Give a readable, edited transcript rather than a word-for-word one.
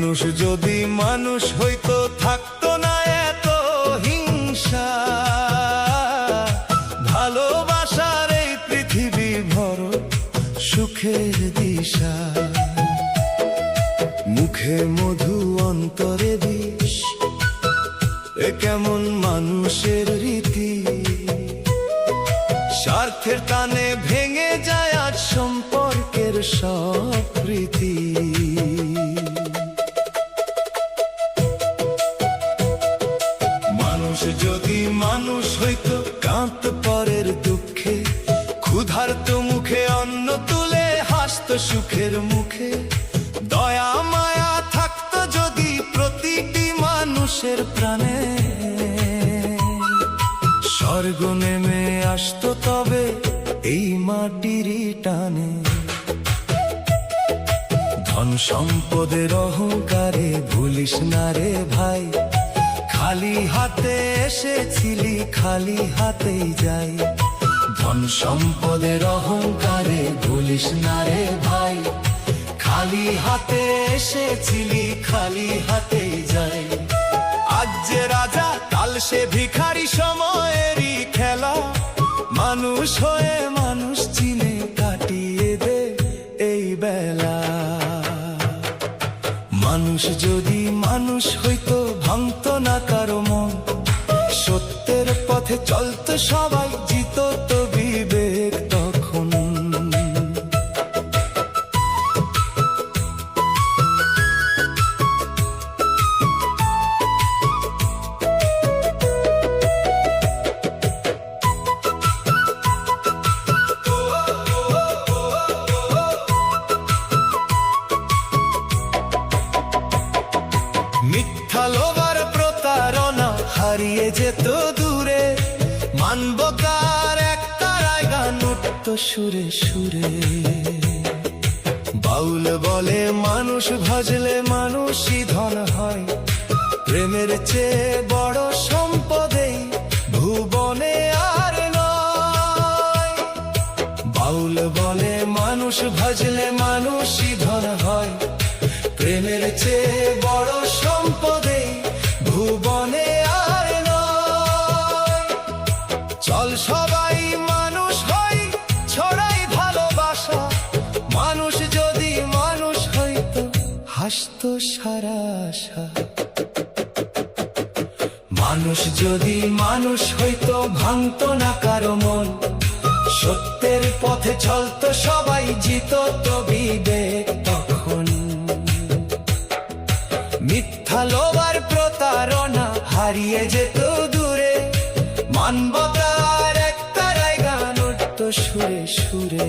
মানুষ যদি মানুষ হইতো থাকতো না এত হিংসা, ভালোবাসার এই পৃথিবী ভরো সুখের দিশা। মুখে মধু অন্তরে বিষ, এ কেমন মানুষের রীতি। স্বার্থের টানে ভেঙে যায় আজ সম্পর্কের সব প্রীতি। মানুষ যদি মানুষ হইতো কাঁদতো পরের দুঃখে, ক্ষুধার্ত মুখে অন্ন তুলে হাসতো সুখের মুখে। দয়া মায়া থাকতো যদি প্রতিটি মানুষের প্রাণে, স্বর্গ নেমে আসতো তবে এই মাটিরই টানে। ধন সম্পদের অহংকারে ভুলিস না রে ভাই, খালি হাতে এসেছিলি খালি হাতেই যাই। ধন সম্পদের অহংকারে ভুলিস না রে ভাই, খালি হাতে এসেছিলি খালি হাতেই যাই। আজ যে রাজা কাল সে ভিখারি, সময়েরই খেলা। মানুষ হয়ে মানুষ চিনে কাটিয়ে দে এই বেলা। মানুষ যদি মানুষ হইতো ভাঙতো না কারো মন, সত্যের পথে চলতো সবাই, জিত তো বিবেক তখন। মিথ্যা লোভার প্রতারণা হারিয়ে যেত দূরে, মানব কার একতারায় গান উঠত সুরে সুরে। বাউল বলে মানুষ ভজলে মানুষই ধন হয়, প্রেমের চেয়ে বড় সম্পদেই ভুবনে আর নয়। বাউল বলে মানুষ ভজলে মানুষই ধন হয়, প্রেমের চেয়ে বড় সম্পদে ভুবনে আর নয়। চল সবাই মানুষ হই, ছড়াই ভালোবাসা। মানুষ যদি মানুষ হইতো হাসতো সারা আশা। মানুষ যদি মানুষ হইতো ভাঙতো না কারো মন, সত্যের পথে চলতো সবাই, জিত তো বিবেক তখন। মিথ্যা লোভার প্রতারণা হারিয়ে যেত দূরে, মানবতার একতারায় গান উঠত সুরে সুরে।